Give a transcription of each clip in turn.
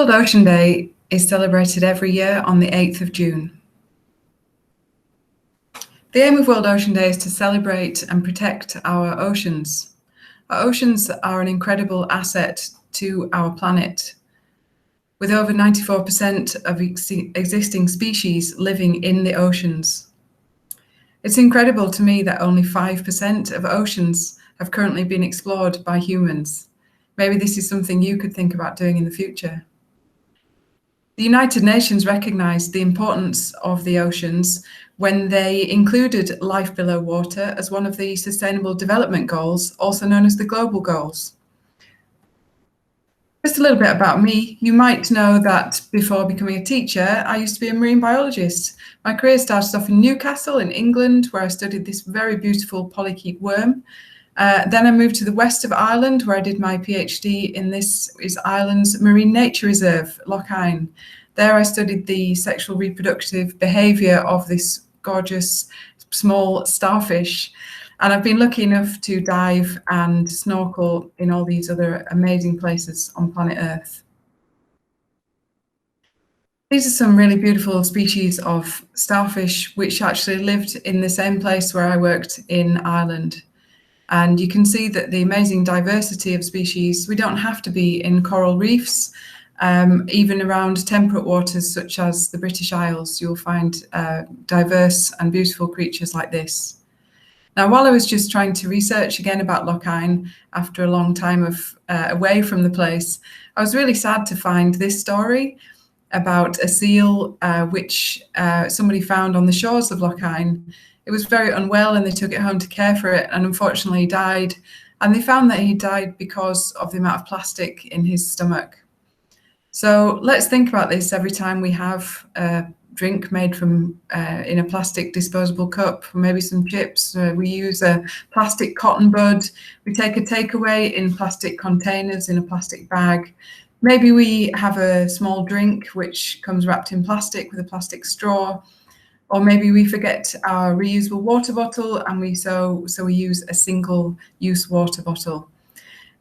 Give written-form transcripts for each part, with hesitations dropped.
World Ocean Day is celebrated every year on the 8th of June. The aim of World Ocean Day is to celebrate and protect our oceans. Our oceans are an incredible asset to our planet, with over 94% of existing species living in the oceans. It's incredible to me that only 5% of oceans have currently been explored by humans. Maybe this is something you could think about doing in the future. The United Nations recognized the importance of the oceans when they included life below water as one of the Sustainable Development Goals, also known as the Global Goals. Just a little bit about me. You might know that before becoming a teacher, I used to be a marine biologist. My career started off in Newcastle in England, where I studied this very beautiful polychaete worm. Then I moved to the west of Ireland, where I did my PhD in this is Ireland's Marine Nature Reserve, Lough Ine. There I studied the sexual reproductive behaviour of this gorgeous small starfish. And I've been lucky enough to dive and snorkel in all these other amazing places on planet Earth. These are some really beautiful species of starfish which actually lived in the same place where I worked in Ireland. And you can see that the amazing diversity of species, we don't have to be in coral reefs, even around temperate waters such as the British Isles, you'll find diverse and beautiful creatures like this. Now, while I was just trying to research again about Lough Ine after a long time of away from the place, I was really sad to find this story about a seal which somebody found on the shores of Lough Ine. It was very unwell and they took it home to care for it and unfortunately died. And they found that he died because of the amount of plastic in his stomach. So let's think about this every time we have a drink made from in a plastic disposable cup, maybe some chips. We use a plastic cotton bud. We take a takeaway in plastic containers in a plastic bag. Maybe we have a small drink which comes wrapped in plastic with a plastic straw. Or maybe we forget our reusable water bottle and we use a single-use water bottle.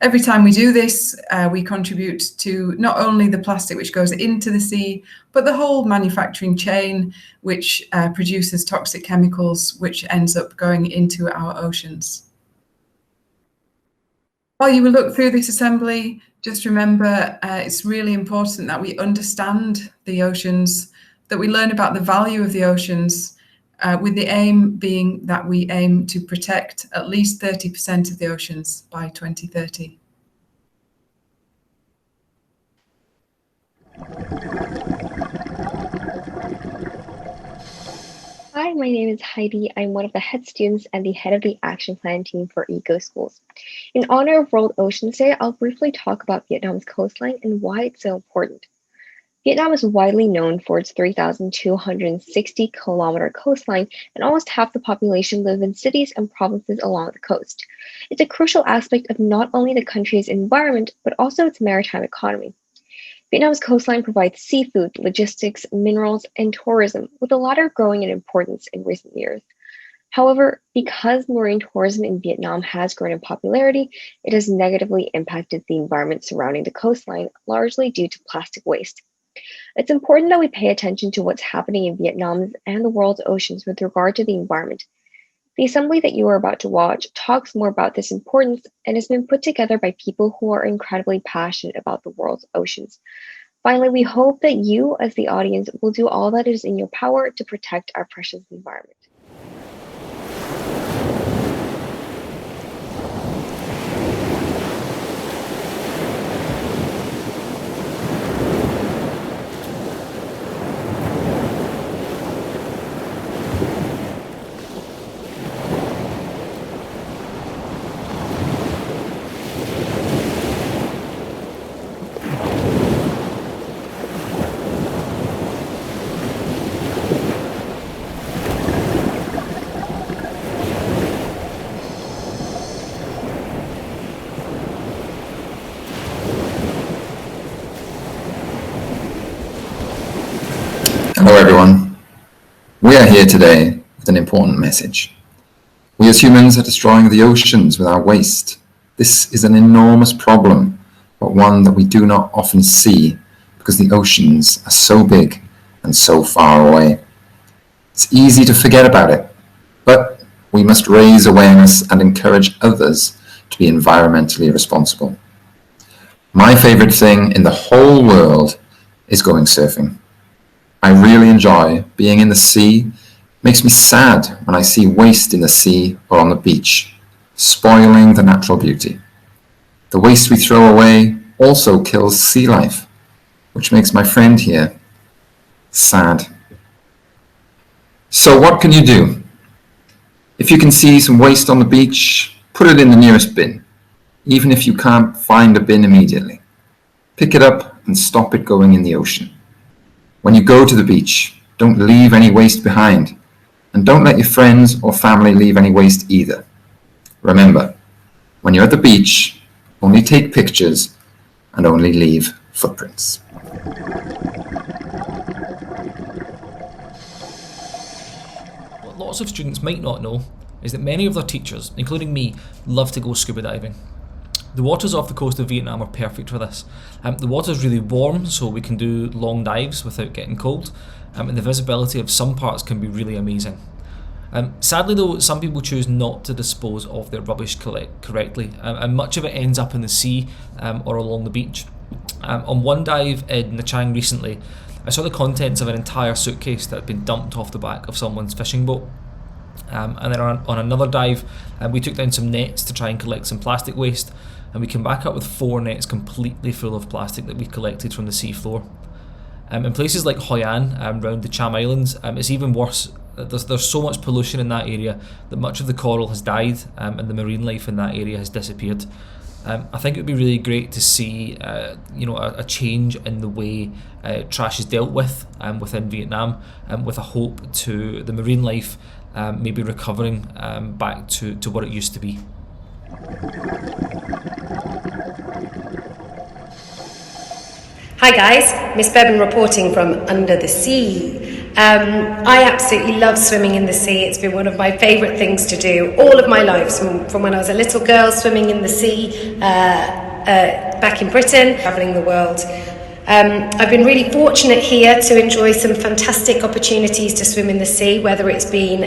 Every time we do this, we contribute to not only the plastic which goes into the sea, but the whole manufacturing chain which produces toxic chemicals which ends up going into our oceans. While you will look through this assembly, just remember it's really important that we understand the oceans, that we learn about the value of the oceans, with the aim being that we aim to protect at least 30% of the oceans by 2030. Hi, my name is Heidi. I'm one of the head students and the head of the action plan team for Eco Schools. In honor of World Oceans Day, I'll briefly talk about Vietnam's coastline and why it's so important. Vietnam is widely known for its 3,260-kilometer coastline, and almost half the population live in cities and provinces along the coast. It's a crucial aspect of not only the country's environment, but also its maritime economy. Vietnam's coastline provides seafood, logistics, minerals, and tourism, with the latter growing in importance in recent years. However, because marine tourism in Vietnam has grown in popularity, it has negatively impacted the environment surrounding the coastline, largely due to plastic waste. It's important that we pay attention to what's happening in Vietnam's and the world's oceans with regard to the environment. The assembly that you are about to watch talks more about this importance and has been put together by people who are incredibly passionate about the world's oceans. Finally, we hope that you, as the audience, will do all that is in your power to protect our precious environment. Hello everyone. We are here today with an important message. We as humans are destroying the oceans with our waste. This is an enormous problem, but one that we do not often see because the oceans are so big and so far away. It's easy to forget about it, but we must raise awareness and encourage others to be environmentally responsible. My favorite thing in the whole world is going surfing. I really enjoy being in the sea. It makes me sad when I see waste in the sea or on the beach, spoiling the natural beauty. The waste we throw away also kills sea life, which makes my friend here sad. So what can you do? If you can see some waste on the beach, put it in the nearest bin, even if you can't find a bin immediately. Pick it up and stop it going in the ocean. When you go to the beach, don't leave any waste behind, and don't let your friends or family leave any waste either. Remember, when you're at the beach, only take pictures and only leave footprints. What lots of students might not know is that many of their teachers, including me, love to go scuba diving. The waters off the coast of Vietnam are perfect for this. The water's really warm, so we can do long dives without getting cold, and the visibility of some parts can be really amazing. Sadly though, some people choose not to dispose of their rubbish correctly, and much of it ends up in the sea or along the beach. On one dive in Nha Trang recently, I saw the contents of an entire suitcase that had been dumped off the back of someone's fishing boat. And then on another dive, we took down some nets to try and collect some plastic waste, and we came back up with 4 nets completely full of plastic that we collected from the seafloor. In places like Hoi An, around the Cham Islands, it's even worse. There's so much pollution in that area that much of the coral has died, and the marine life in that area has disappeared. I think it would be really great to see a change in the way trash is dealt with within Vietnam, with a hope to the marine life maybe recovering back to what it used to be. Hi guys, Miss Bevan reporting from Under the Sea. I absolutely love swimming in the sea. It's been one of my favourite things to do all of my life, from when I was a little girl swimming in the sea back in Britain, travelling the world. I've been really fortunate here to enjoy some fantastic opportunities to swim in the sea, whether it's been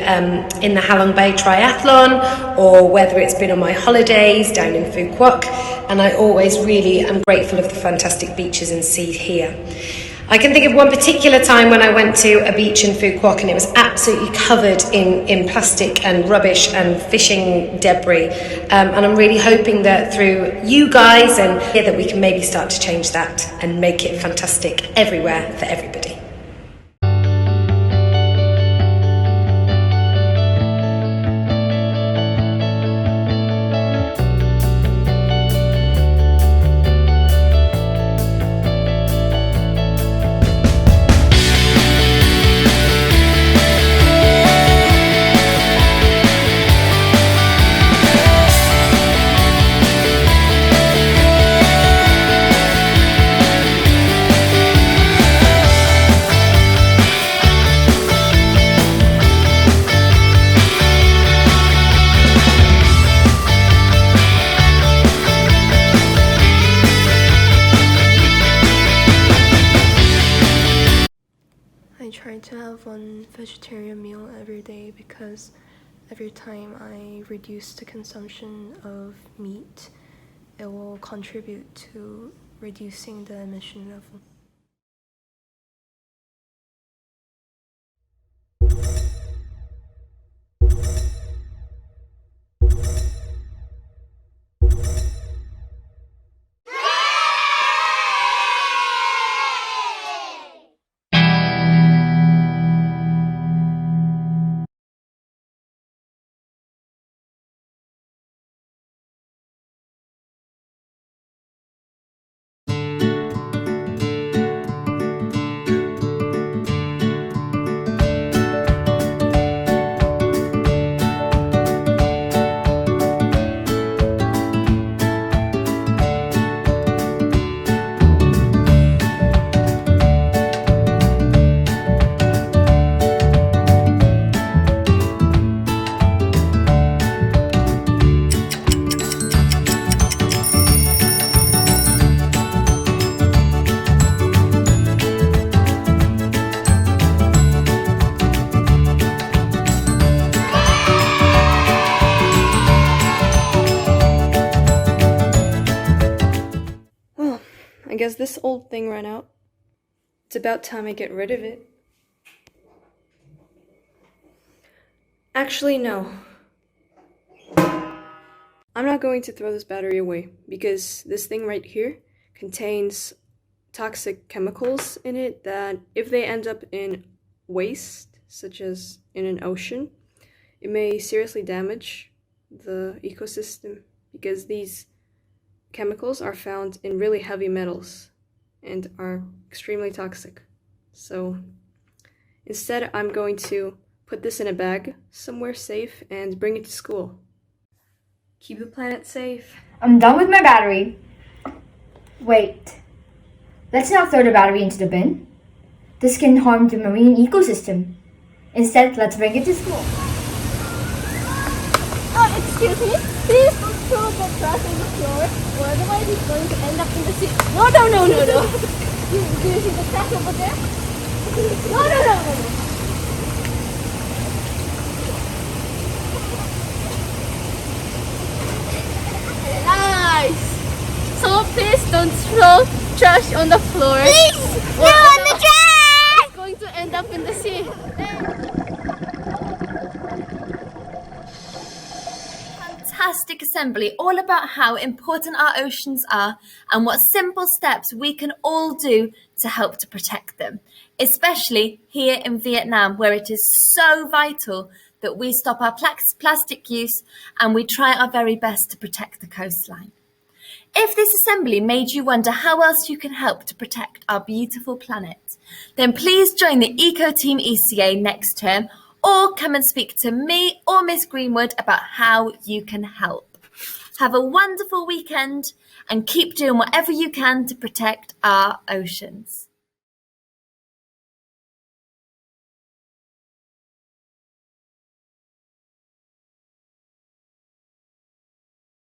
in the Halong Bay Triathlon or whether it's been on my holidays down in Phu Quoc, and I always really am grateful of the fantastic beaches and sea here. I can think of one particular time when I went to a beach in Phu Quoc and it was absolutely covered in plastic and rubbish and fishing debris, and I'm really hoping that through you guys and here that we can maybe start to change that and make it fantastic everywhere for everybody. I try to have one vegetarian meal every day because every time I reduce the consumption of meat, it will contribute to reducing the emission level. guess this old thing ran out. It's about time I get rid of it. Actually, no. I'm not going to throw this battery away because this thing right here contains toxic chemicals in it that, if they end up in waste, such as in an ocean, it may seriously damage the ecosystem because these chemicals are found in really heavy metals and are extremely toxic. So instead, I'm going to put this in a bag somewhere safe and bring it to school. Keep the planet safe. I'm done with my battery. Wait. Let's not throw the battery into the bin. This can harm the marine ecosystem. Instead, let's bring it to school. Excuse me? Please don't throw the trash on the floor, or otherwise it's going to end up in the sea. No. Do you see the trash over there? No. Nice! So please don't throw trash on the floor. Please! No on the trash! It's going to end up in the sea. Fantastic assembly, all about how important our oceans are and what simple steps we can all do to help to protect them, especially here in Vietnam, where it is so vital that we stop our plastic use and we try our very best to protect the coastline. If this assembly made you wonder how else you can help to protect our beautiful planet, then please join the Eco Team ECA next term, or come and speak to me or Miss Greenwood about how you can help. Have a wonderful weekend and keep doing whatever you can to protect our oceans.